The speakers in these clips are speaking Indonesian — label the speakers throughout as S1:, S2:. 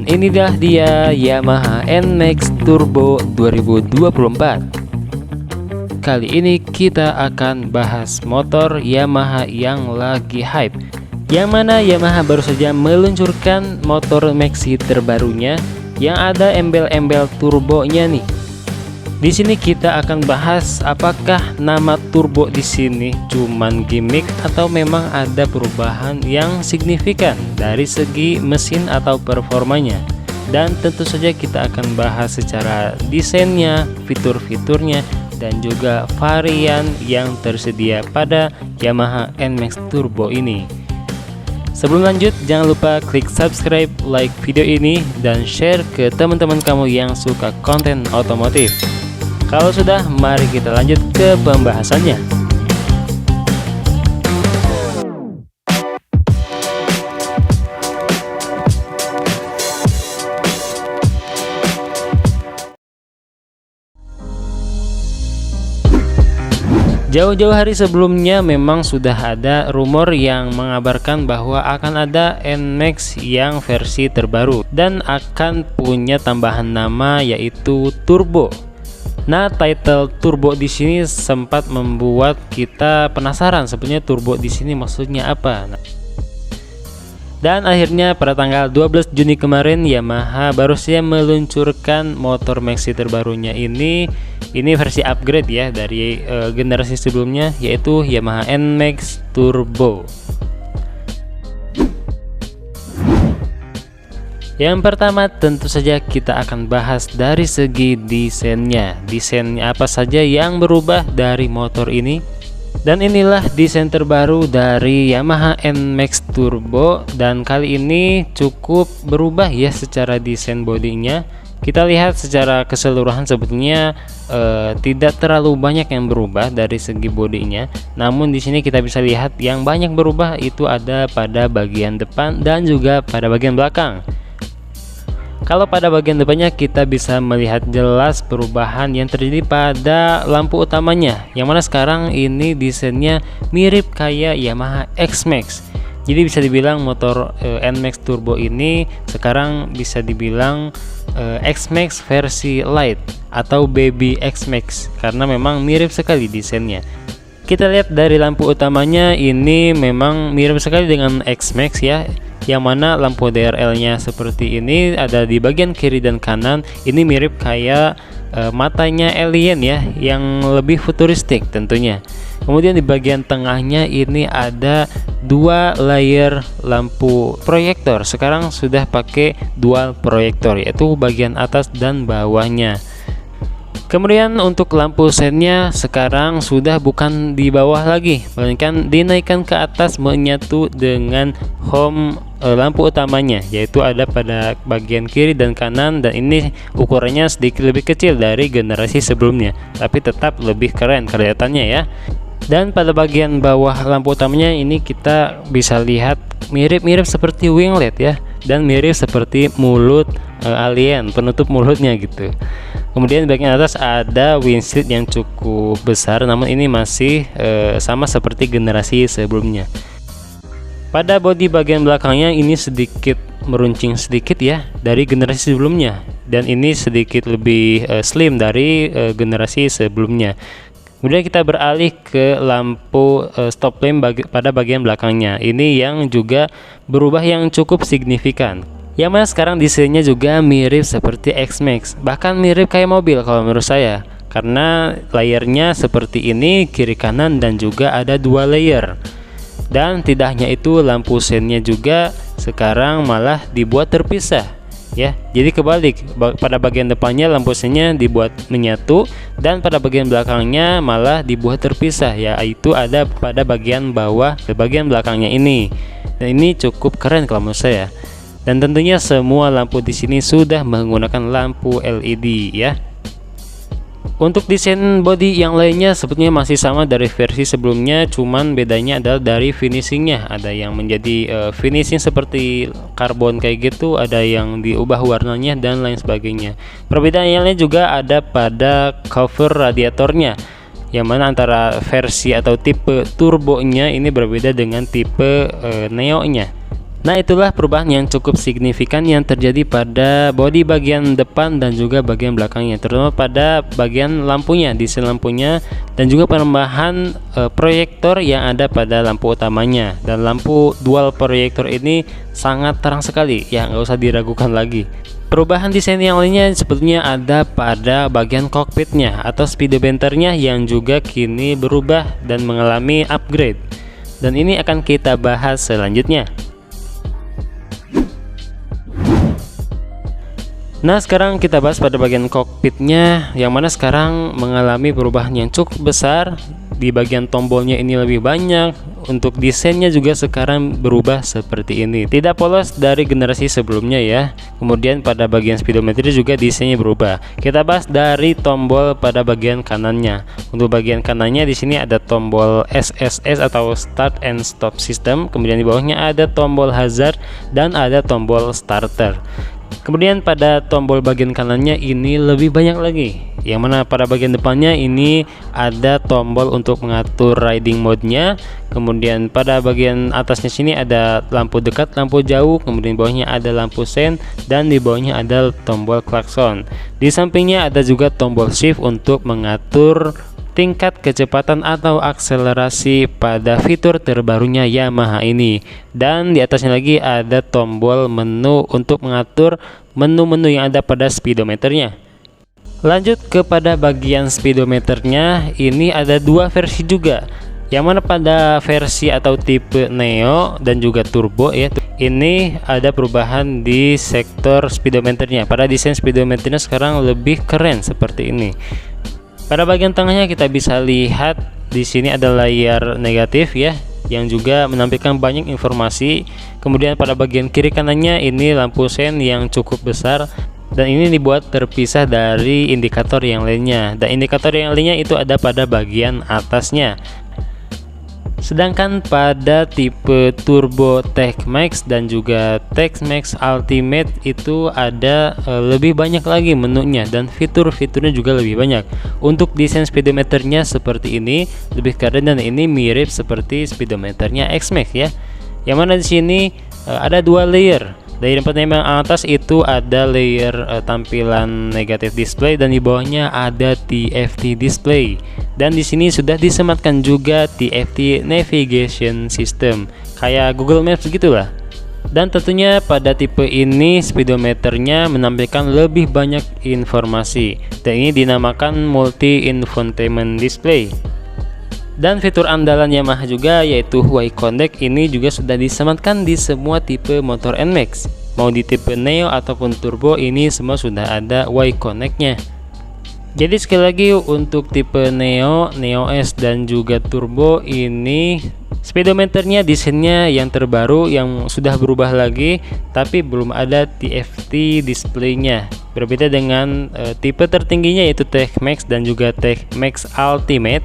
S1: Dan inilah dia Yamaha NMAX Turbo 2024. Kali ini kita akan bahas motor Yamaha yang lagi hype, yang mana Yamaha baru saja meluncurkan motor maxi terbarunya yang ada embel-embel turbonya nih. Di sini kita akan bahas apakah nama turbo di sini cuman gimmick atau memang ada perubahan yang signifikan dari segi mesin atau performanya. Dan tentu saja kita akan bahas secara desainnya, fitur-fiturnya, dan juga varian yang tersedia pada Yamaha NMAX Turbo ini. Sebelum lanjut, jangan lupa klik subscribe, like video ini, dan share ke teman-teman kamu yang suka konten otomotif. Kalau sudah, mari kita lanjut ke pembahasannya. Jauh-jauh hari sebelumnya memang sudah ada rumor yang mengabarkan bahwa akan ada NMAX yang versi terbaru dan akan punya tambahan nama yaitu Turbo. Nah, title Turbo di sini sempat membuat kita penasaran sebenarnya Turbo di sini maksudnya apa. Dan akhirnya pada tanggal 12 Juni kemarin Yamaha baru saja meluncurkan motor maxi terbarunya ini versi upgrade ya dari generasi sebelumnya, yaitu Yamaha NMAX Turbo. Yang pertama tentu saja kita akan bahas dari segi desainnya. Desainnya apa saja yang berubah dari motor ini. Dan inilah desain terbaru dari Yamaha NMAX Turbo, dan kali ini cukup berubah ya secara desain bodinya. Kita lihat secara keseluruhan sebetulnya tidak terlalu banyak yang berubah dari segi bodinya. Namun di sini kita bisa lihat yang banyak berubah itu ada pada bagian depan dan juga pada bagian belakang. Kalau pada bagian depannya kita bisa melihat jelas perubahan yang terjadi pada lampu utamanya, yang mana sekarang ini desainnya mirip kayak Yamaha X-Max. Jadi bisa dibilang motor NMAX Turbo ini sekarang bisa dibilang X-Max versi light atau baby X-Max, karena memang mirip sekali desainnya. Kita lihat dari lampu utamanya ini memang mirip sekali dengan X-Max ya, yang mana lampu DRL-nya seperti ini ada di bagian kiri dan kanan. Ini mirip kayak matanya alien ya, yang lebih futuristik tentunya. Kemudian di bagian tengahnya ini ada dua layer lampu proyektor. Sekarang sudah pakai dual proyektor, yaitu bagian atas dan bawahnya. Kemudian untuk lampu sennya sekarang sudah bukan di bawah lagi, melainkan dinaikkan ke atas menyatu dengan home lampu utamanya, yaitu ada pada bagian kiri dan kanan, dan ini ukurannya sedikit lebih kecil dari generasi sebelumnya, tapi tetap lebih keren kelihatannya ya. Dan pada bagian bawah lampu utamanya ini kita bisa lihat mirip-mirip seperti winglet ya, dan mirip seperti mulut alien, penutup mulutnya gitu. Kemudian di bagian atas ada windshield yang cukup besar, namun ini masih sama seperti generasi sebelumnya. Pada bodi bagian belakangnya ini sedikit meruncing sedikit ya dari generasi sebelumnya, dan ini sedikit lebih slim dari generasi sebelumnya. Kemudian kita beralih ke lampu stop lamp pada bagian belakangnya. Ini yang juga berubah yang cukup signifikan. Yang mana sekarang desainnya juga mirip seperti X-Max, bahkan mirip kayak mobil kalau menurut saya, karena layernya seperti ini kiri kanan dan juga ada dua layer. Dan tidak hanya itu, lampu sennya juga sekarang malah dibuat terpisah ya. Jadi kebalik, pada bagian depannya lampu sennya dibuat menyatu, dan pada bagian belakangnya malah dibuat terpisah, yaitu ada pada bagian bawah ke bagian belakangnya ini. Dan ini cukup keren kalau menurut saya. Dan tentunya semua lampu di sini sudah menggunakan lampu LED ya. Untuk desain body yang lainnya sebetulnya masih sama dari versi sebelumnya, cuman bedanya adalah dari finishingnya. Ada yang menjadi finishing seperti karbon kayak gitu, ada yang diubah warnanya dan lain sebagainya. Perbedaan yang lain juga ada pada cover radiatornya, yang mana antara versi atau tipe turbonya ini berbeda dengan tipe neo-nya. Nah, itulah perubahan yang cukup signifikan yang terjadi pada bodi bagian depan dan juga bagian belakangnya, terutama pada bagian lampunya, desain lampunya, dan juga penambahan proyektor yang ada pada lampu utamanya. Dan lampu dual proyektor ini sangat terang sekali, ya nggak usah diragukan lagi. Perubahan desain yang lainnya sebetulnya ada pada bagian kokpitnya atau speedometernya yang juga kini berubah dan mengalami upgrade. Dan ini akan kita bahas selanjutnya. Nah, sekarang kita bahas pada bagian kokpitnya, yang mana sekarang mengalami perubahan yang cukup besar. Di bagian tombolnya ini lebih banyak. Untuk desainnya juga sekarang berubah seperti ini, tidak polos dari generasi sebelumnya ya. Kemudian pada bagian speedometer juga desainnya berubah. Kita bahas dari tombol pada bagian kanannya. Untuk bagian kanannya di sini ada tombol SSS atau Start and Stop System. Kemudian di bawahnya ada tombol hazard dan ada tombol starter. Kemudian pada tombol bagian kanannya ini lebih banyak lagi, yang mana pada bagian depannya ini ada tombol untuk mengatur riding mode-nya. Kemudian pada bagian atasnya sini ada lampu dekat, lampu jauh, kemudian di bawahnya ada lampu sen, dan di bawahnya ada tombol klakson. Di sampingnya ada juga tombol shift untuk mengatur tingkat kecepatan atau akselerasi pada fitur terbarunya Yamaha ini. Dan di atasnya lagi ada tombol menu untuk mengatur menu-menu yang ada pada speedometernya. Lanjut kepada bagian speedometernya, ini ada dua versi juga, yang mana pada versi atau tipe Neo dan juga Turbo ya, ini ada perubahan di sektor speedometernya. Pada desain speedometernya sekarang lebih keren seperti ini. Pada bagian tengahnya kita bisa lihat di sini ada layar negatif ya, yang juga menampilkan banyak informasi. Kemudian pada bagian kiri kanannya ini lampu sen yang cukup besar, dan ini dibuat terpisah dari indikator yang lainnya. Dan indikator yang lainnya itu ada pada bagian atasnya. Sedangkan pada tipe Turbo TechMax dan juga TechMax Ultimate itu ada lebih banyak lagi menunya dan fitur-fiturnya juga lebih banyak. Untuk desain speedometernya seperti ini, lebih keren, dan ini mirip seperti speedometernya X-Max ya. Yang mana di sini ada dua layer. Layer yang pertama yang atas itu ada layer tampilan negatif display, dan di bawahnya ada TFT display. Dan di sini sudah disematkan juga TFT navigation system, kayak Google Maps gitulah. Dan tentunya pada tipe ini speedometernya menampilkan lebih banyak informasi, dan ini dinamakan multi infotainment display. Dan fitur andalan Yamaha juga yaitu Y Connect ini juga sudah disematkan di semua tipe motor NMAX. Mau di tipe Neo ataupun Turbo, ini semua sudah ada Y Connect-nya. Jadi sekali lagi untuk tipe Neo, Neo S dan juga Turbo ini speedometernya desainnya yang terbaru yang sudah berubah lagi, tapi belum ada TFT display-nya. Berbeda dengan tipe tertingginya yaitu TechMax dan juga TechMax Ultimate.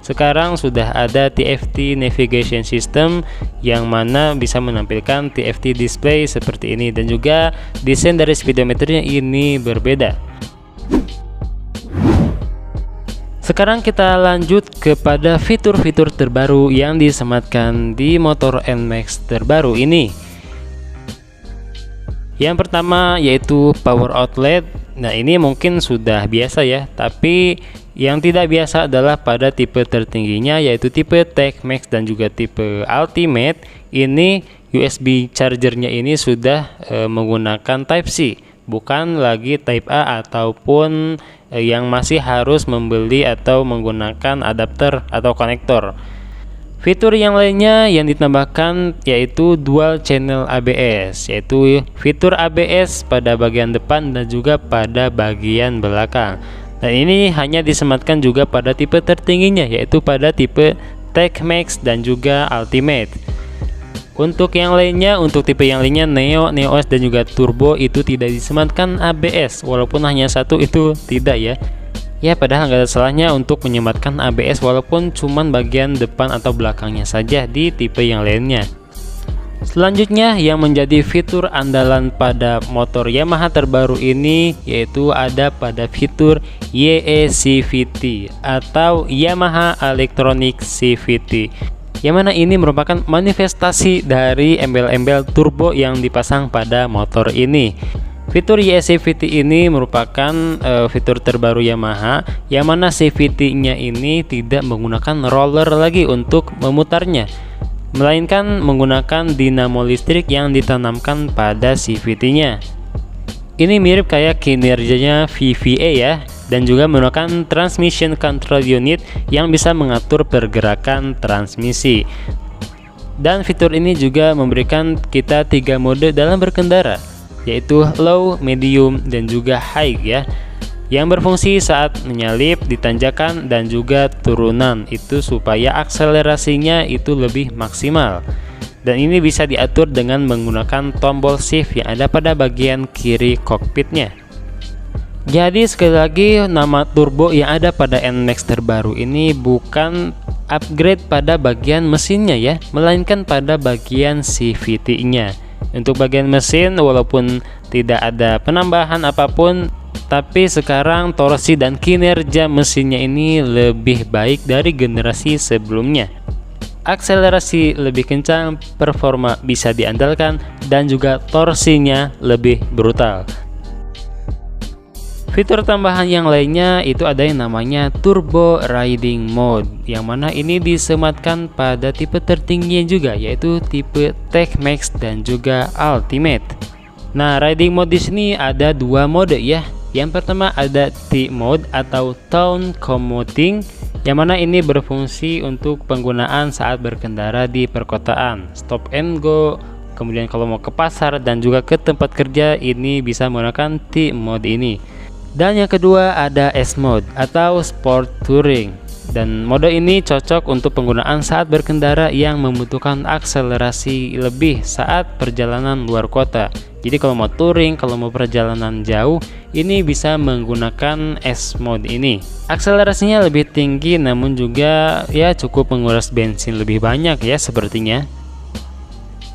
S1: Sekarang sudah ada TFT navigation system yang mana bisa menampilkan TFT display seperti ini, dan juga desain dari speedometernya ini berbeda. Sekarang kita lanjut kepada fitur-fitur terbaru yang disematkan di motor NMAX terbaru ini. Yang pertama yaitu power outlet. Nah, ini mungkin sudah biasa ya, tapi yang tidak biasa adalah pada tipe tertingginya yaitu tipe TechMax dan juga tipe Ultimate. Ini USB chargernya ini sudah menggunakan Type C, bukan lagi Type A ataupun yang masih harus membeli atau menggunakan adapter atau konektor. Fitur yang lainnya yang ditambahkan yaitu dual channel ABS, yaitu fitur ABS pada bagian depan dan juga pada bagian belakang. Dan ini hanya disematkan juga pada tipe tertingginya yaitu pada tipe TechMax dan juga Ultimate. Untuk yang lainnya, untuk tipe yang lainnya Neo, Neo S dan juga Turbo itu tidak disematkan ABS, walaupun hanya satu itu tidak ya. Ya, padahal nggak ada salahnya untuk menyematkan ABS walaupun cuman bagian depan atau belakangnya saja di tipe yang lainnya. Selanjutnya yang menjadi fitur andalan pada motor Yamaha terbaru ini yaitu ada pada fitur YECVT atau Yamaha Electronic CVT. yang mana ini merupakan manifestasi dari embel-embel turbo yang dipasang pada motor ini. Fitur YSCVT ini merupakan fitur terbaru Yamaha, yang mana CVT-nya ini tidak menggunakan roller lagi untuk memutarnya, melainkan menggunakan dinamo listrik yang ditanamkan pada CVT-nya. Ini mirip kayak kinerjanya VVA ya, dan juga menggunakan transmission control unit yang bisa mengatur pergerakan transmisi. Dan fitur ini juga memberikan kita 3 mode dalam berkendara, yaitu low, medium, dan juga high ya, yang berfungsi saat menyalip di tanjakan dan juga turunan, itu supaya akselerasinya itu lebih maksimal. Dan ini bisa diatur dengan menggunakan tombol shift yang ada pada bagian kiri kokpitnya. Jadi sekali lagi, nama turbo yang ada pada NMAX terbaru ini bukan upgrade pada bagian mesinnya ya, melainkan pada bagian CVT-nya. Untuk bagian mesin walaupun tidak ada penambahan apapun, tapi sekarang torsi dan kinerja mesinnya ini lebih baik dari generasi sebelumnya. Akselerasi lebih kencang, performa bisa diandalkan, dan juga torsinya lebih brutal. Fitur tambahan yang lainnya itu ada yang namanya Turbo Riding Mode, yang mana ini disematkan pada tipe tertingginya juga, yaitu tipe Tech Max dan juga Ultimate. Nah, Riding Mode di sini ada 2 mode ya. Yang pertama ada T Mode atau Town Commuting, yang mana ini berfungsi untuk penggunaan saat berkendara di perkotaan, stop and go. Kemudian kalau mau ke pasar dan juga ke tempat kerja, ini bisa menggunakan T Mode ini. Dan yang kedua ada S Mode atau Sport Touring, dan mode ini cocok untuk penggunaan saat berkendara yang membutuhkan akselerasi lebih saat perjalanan luar kota. Jadi kalau mau touring, kalau mau perjalanan jauh, ini bisa menggunakan S Mode ini. Akselerasinya lebih tinggi, namun juga ya cukup menguras bensin lebih banyak ya sepertinya.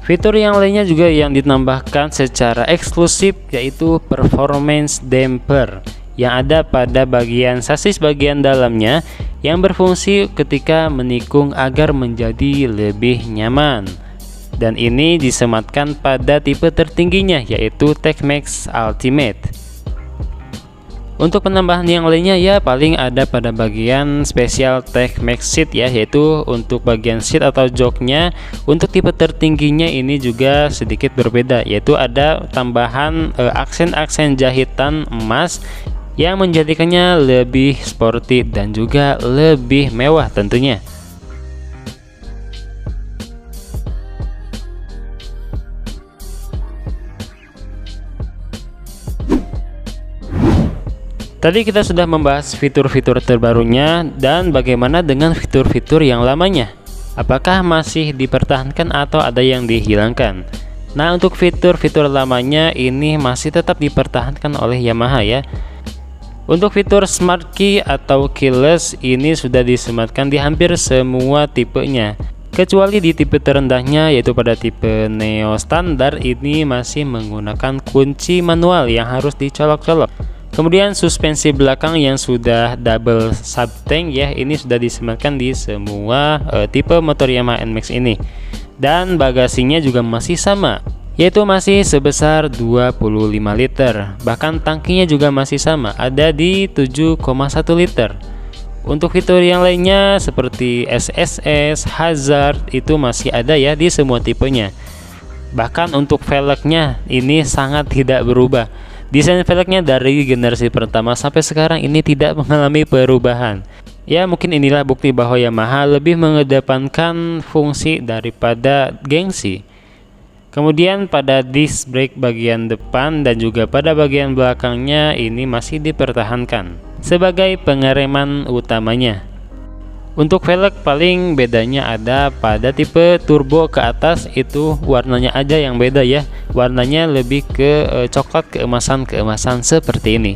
S1: Fitur yang lainnya juga yang ditambahkan secara eksklusif, yaitu Performance Damper yang ada pada bagian sasis bagian dalamnya, yang berfungsi ketika menikung agar menjadi lebih nyaman. Dan ini disematkan pada tipe tertingginya, yaitu Tech Max Ultimate. Untuk penambahan yang lainnya ya paling ada pada bagian spesial Tech Max Seat ya, yaitu untuk bagian seat atau joknya. Untuk tipe tertingginya ini juga sedikit berbeda, yaitu ada tambahan aksen-aksen jahitan emas yang menjadikannya lebih sporty dan juga lebih mewah tentunya. Tadi kita sudah membahas fitur-fitur terbarunya, dan bagaimana dengan fitur-fitur yang lamanya? Apakah masih dipertahankan atau ada yang dihilangkan? Nah, untuk fitur-fitur lamanya ini masih tetap dipertahankan oleh Yamaha ya. Untuk fitur Smart Key atau keyless ini sudah disematkan di hampir semua tipenya, kecuali di tipe terendahnya, yaitu pada tipe Neo standar ini masih menggunakan kunci manual yang harus dicolok-colok. Kemudian suspensi belakang yang sudah double subtank ya, ini sudah disematkan di semua tipe motor Yamaha NMAX ini. Dan bagasinya juga masih sama, yaitu masih sebesar 25 liter. Bahkan tangkinya juga masih sama, ada di 7,1 liter. Untuk fitur yang lainnya seperti SSS, hazard itu masih ada ya di semua tipenya. Bahkan untuk velgnya ini sangat tidak berubah. Desain velgnya dari generasi pertama sampai sekarang ini tidak mengalami perubahan. Ya, mungkin inilah bukti bahwa Yamaha lebih mengedepankan fungsi daripada gengsi. Kemudian pada disc brake bagian depan dan juga pada bagian belakangnya ini masih dipertahankan sebagai pengereman utamanya. Untuk velg paling bedanya ada pada tipe turbo ke atas, itu warnanya aja yang beda ya. Warnanya lebih ke coklat keemasan seperti ini.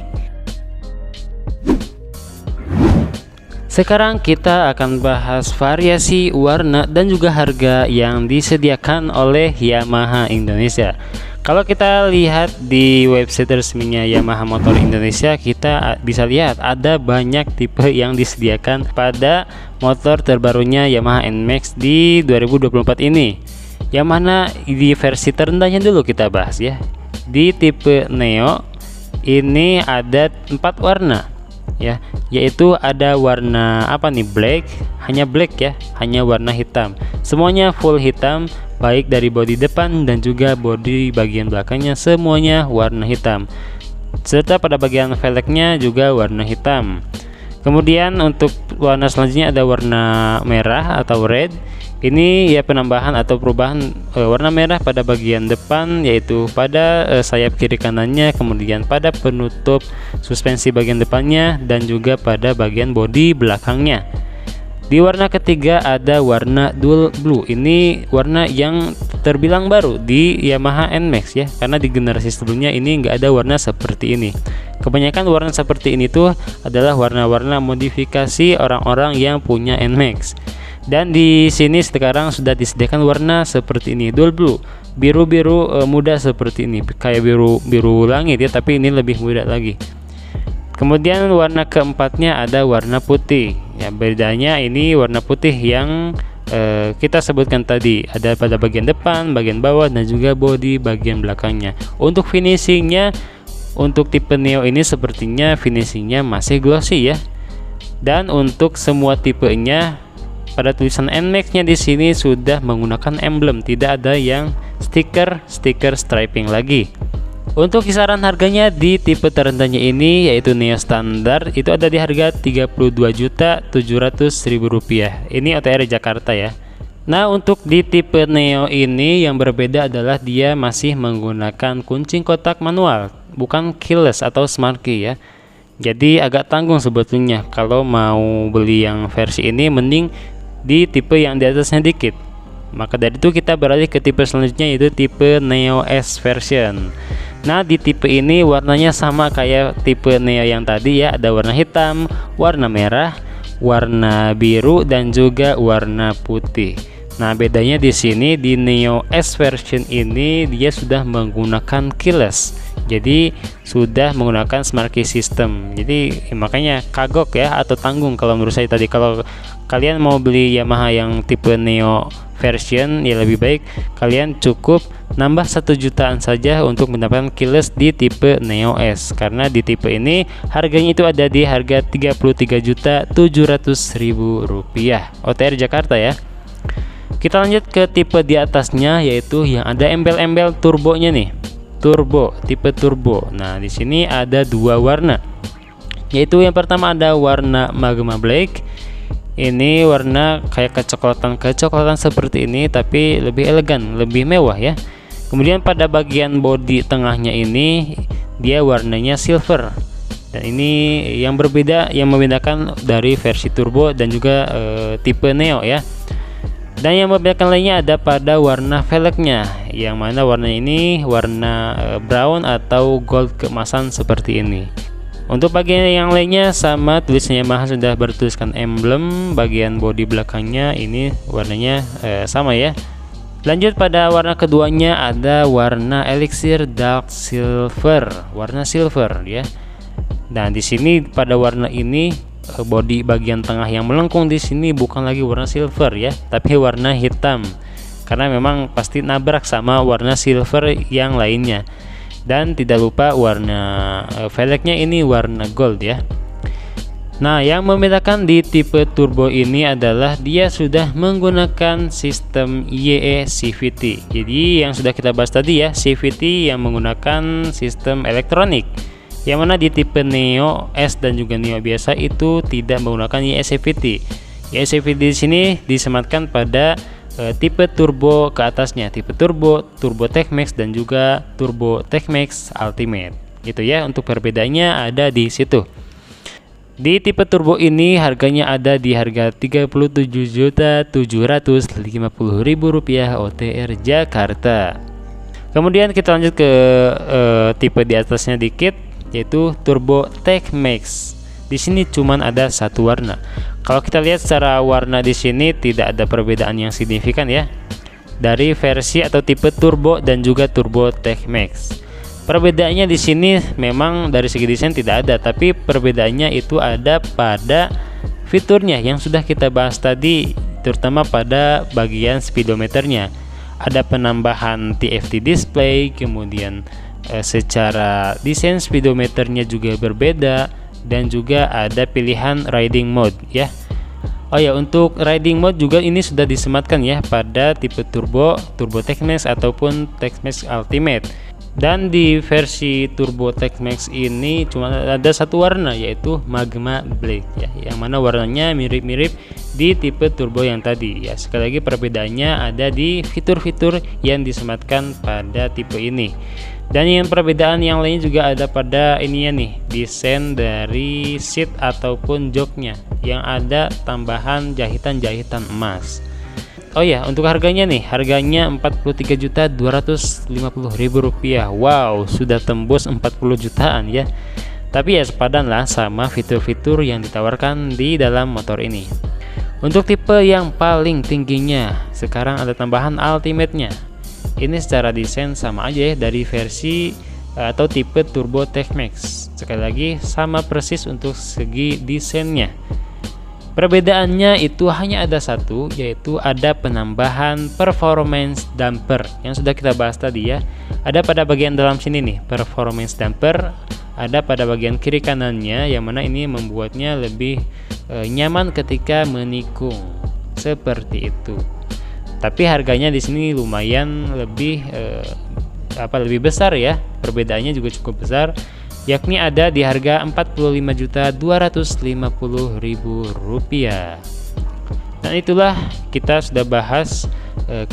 S1: Sekarang kita akan bahas variasi warna dan juga harga yang disediakan oleh Yamaha Indonesia. Kalau kita lihat di website resminya Yamaha Motor Indonesia, kita bisa lihat ada banyak tipe yang disediakan pada motor terbarunya Yamaha NMAX di 2024 ini. Yang mana di versi terendahnya dulu kita bahas ya. Di tipe Neo ini ada 4 warna ya, yaitu ada warna apa nih, black, hanya black ya, hanya warna hitam. Semuanya full hitam, baik dari bodi depan dan juga bodi bagian belakangnya semuanya warna hitam. Serta pada bagian velgnya juga warna hitam. Kemudian untuk warna selanjutnya ada warna merah atau red. Ini ya penambahan atau perubahan warna merah pada bagian depan, yaitu pada sayap kiri kanannya, kemudian pada penutup suspensi bagian depannya, dan juga pada bagian bodi belakangnya. Di warna ketiga ada warna dual blue. Ini warna yang terbilang baru di Yamaha NMAX ya, karena di generasi sebelumnya ini nggak ada warna seperti ini. Kebanyakan warna seperti ini tuh adalah warna-warna modifikasi orang-orang yang punya NMAX. Dan di sini sekarang sudah disediakan warna seperti ini, dual blue, biru-biru muda seperti ini, kayak biru langit ya, tapi ini lebih muda lagi. Kemudian warna keempatnya ada warna putih. Ya, bedanya ini warna putih yang kita sebutkan tadi, ada pada bagian depan, bagian bawah, dan juga bodi bagian belakangnya. Untuk finishingnya, untuk tipe Neo ini sepertinya finishingnya masih glossy ya. Dan untuk semua tipenya, pada tulisan NMAX-nya di sini sudah menggunakan emblem, tidak ada yang stiker striping lagi. Untuk kisaran harganya di tipe terendahnya ini, yaitu Neo standar, itu ada di harga Rp32.700.000. Ini OTR Jakarta ya. Nah, untuk di tipe Neo ini yang berbeda adalah dia masih menggunakan kunci kotak manual, bukan keyless atau smart key ya. Jadi agak tanggung sebetulnya kalau mau beli yang versi ini, mending di tipe yang di atasnya dikit. Maka dari itu kita beralih ke tipe selanjutnya, yaitu tipe Neo S version. Nah, di tipe ini warnanya sama kayak tipe Neo yang tadi ya, ada warna hitam, warna merah, warna biru, dan juga warna putih. Nah, bedanya di sini di Neo S version ini dia sudah menggunakan keyless. Jadi sudah menggunakan smart key system. Jadi makanya kagok ya, atau tanggung kalau menurut saya tadi. Kalau kalian mau beli Yamaha yang tipe Neo version, ya lebih baik kalian cukup nambah 1 jutaan saja untuk mendapatkan keyless di tipe Neo S, karena di tipe ini harganya itu ada di harga Rp33.700.000 OTR Jakarta ya. Kita lanjut ke tipe di atasnya, yaitu yang ada embel-embel turbonya nih, turbo, tipe turbo. Nah, di sini ada 2 warna, yaitu yang pertama ada warna magma black. Ini warna kayak kecoklatan seperti ini, tapi lebih elegan, lebih mewah ya. Kemudian pada bagian bodi tengahnya ini dia warnanya silver. Dan ini yang berbeda, yang membedakan dari versi turbo dan juga tipe Neo ya. Dan yang membedakan lainnya ada pada warna velgnya, yang mana warna ini warna brown atau gold keemasan seperti ini. Untuk bagian yang lainnya sama, tulisan Yamaha sudah bertuliskan emblem. Bagian bodi belakangnya ini warnanya sama ya. Lanjut pada warna keduanya, ada warna elixir dark silver, warna silver ya. Nah, di sini pada warna ini bodi bagian tengah yang melengkung di sini bukan lagi warna silver ya, tapi warna hitam, karena memang pasti nabrak sama warna silver yang lainnya. Dan tidak lupa warna velgnya ini warna gold ya. Nah, yang membedakan di tipe turbo ini adalah dia sudah menggunakan sistem YE CVT. Jadi yang sudah kita bahas tadi ya, CVT yang menggunakan sistem elektronik, yang mana di tipe Neo S dan juga Neo biasa itu tidak menggunakan YE CVT. YE CVT di sini disematkan pada tipe turbo ke atasnya, tipe turbo, turbo TechMax, dan juga turbo TechMax Ultimate. Gitu ya, untuk perbedaannya ada di situ. Di tipe turbo ini harganya ada di harga Rp37.750.000 OTR Jakarta. Kemudian kita lanjut ke tipe di atasnya dikit, yaitu turbo TechMax. Di sini cuman ada 1 warna. Kalau kita lihat secara warna di sini tidak ada perbedaan yang signifikan ya. dari versi atau tipe turbo dan juga turbo TechMax. Perbedaannya di sini memang dari segi desain tidak ada, tapi perbedaannya itu ada pada fiturnya yang sudah kita bahas tadi, terutama pada bagian speedometernya. Ada penambahan TFT display, kemudian secara desain speedometernya juga berbeda, dan juga ada pilihan riding mode ya. Oh ya, untuk riding mode juga ini sudah disematkan ya pada tipe turbo, turbo TechMax ataupun TechMax Ultimate. Dan di versi turbo TechMax ini cuma ada satu warna, yaitu magma black ya, yang mana warnanya mirip-mirip di tipe turbo yang tadi ya. Sekali lagi perbedaannya ada di fitur-fitur yang disematkan pada tipe ini. Dan yang perbedaan yang lain juga ada pada ininya nih, desain dari seat ataupun joknya yang ada tambahan jahitan-jahitan emas. Oh ya, untuk harganya nih, harganya Rp43.250.000. Wow, sudah tembus 40 jutaan ya. Tapi ya sepadan lah sama fitur-fitur yang ditawarkan di dalam motor ini. Untuk tipe yang paling tingginya, sekarang ada tambahan Ultimate-nya. Ini secara desain sama aja ya dari versi atau tipe turbo TechMax. Sekali lagi sama persis untuk segi desainnya. Perbedaannya itu hanya ada satu, yaitu ada penambahan performance damper yang sudah kita bahas tadi ya. Ada pada bagian dalam sini nih, performance damper. Ada pada bagian kiri kanannya, yang mana ini membuatnya lebih nyaman ketika menikung seperti itu. Tapi harganya di sini lumayan lebih lebih besar ya. Perbedaannya juga cukup besar, yakni ada di harga Rp45.250.000. Dan itulah kita sudah bahas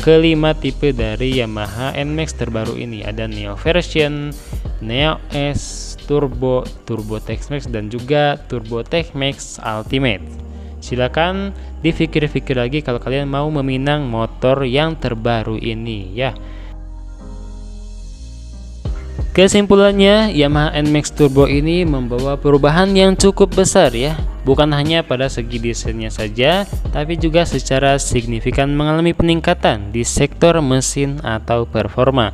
S1: kelima tipe dari Yamaha NMAX terbaru ini. Ada Neo version, Neo S, Turbo, Turbo TechMax, dan juga Turbo TechMax Ultimate. Silakan dipikir-pikir lagi kalau kalian mau meminang motor yang terbaru ini ya. Kesimpulannya, Yamaha NMAX Turbo ini membawa perubahan yang cukup besar ya. Bukan hanya pada segi desainnya saja, tapi juga secara signifikan mengalami peningkatan di sektor mesin atau performa.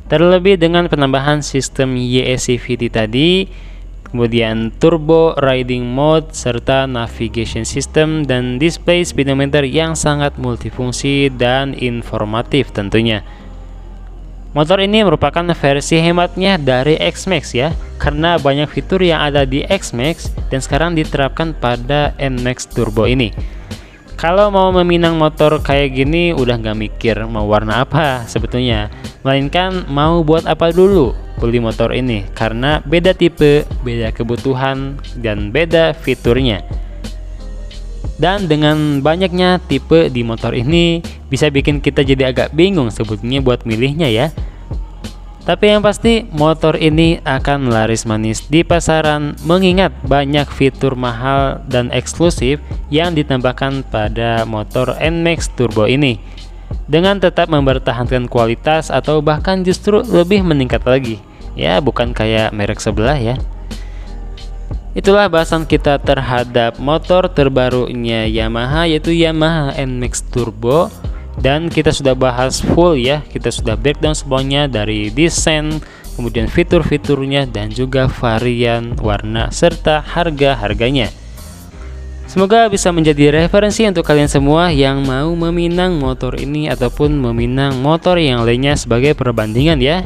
S1: Terlebih dengan penambahan sistem YSCVT tadi, kemudian turbo riding mode, serta navigation system dan display speedometer yang sangat multifungsi dan informatif tentunya. Motor ini merupakan versi hematnya dari X-Max ya, karena banyak fitur yang ada di X-Max dan sekarang diterapkan pada NMAX Turbo ini. Kalau mau meminang motor kayak gini udah nggak mikir mau warna apa sebetulnya, melainkan mau buat apa dulu beli motor ini, karena beda tipe, beda kebutuhan, dan beda fiturnya. Dan dengan banyaknya tipe di motor ini bisa bikin kita jadi agak bingung sebetulnya buat milihnya ya. Tapi yang pasti motor ini akan laris manis di pasaran, mengingat banyak fitur mahal dan eksklusif yang ditambahkan pada motor NMAX Turbo ini, dengan tetap mempertahankan kualitas atau bahkan justru lebih meningkat lagi. Ya, bukan kayak merek sebelah ya. Itulah bahasan kita terhadap motor terbarunya Yamaha, yaitu Yamaha NMAX Turbo. Dan kita sudah bahas full ya, kita sudah breakdown semuanya dari desain, kemudian fitur-fiturnya, dan juga varian warna serta harga-harganya. Semoga bisa menjadi referensi untuk kalian semua yang mau meminang motor ini ataupun meminang motor yang lainnya sebagai perbandingan ya.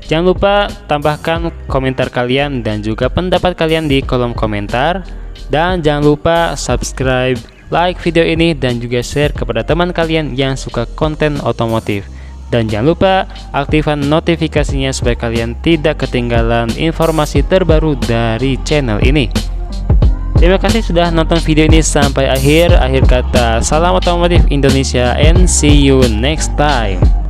S1: Jangan lupa tambahkan komentar kalian dan juga pendapat kalian di kolom komentar. Dan jangan lupa subscribe, like video ini, dan juga share kepada teman kalian yang suka konten otomotif. Dan jangan lupa aktifkan notifikasinya supaya kalian tidak ketinggalan informasi terbaru dari channel ini. Terima kasih sudah nonton video ini sampai akhir. Akhir kata, salam otomotif Indonesia and see you next time.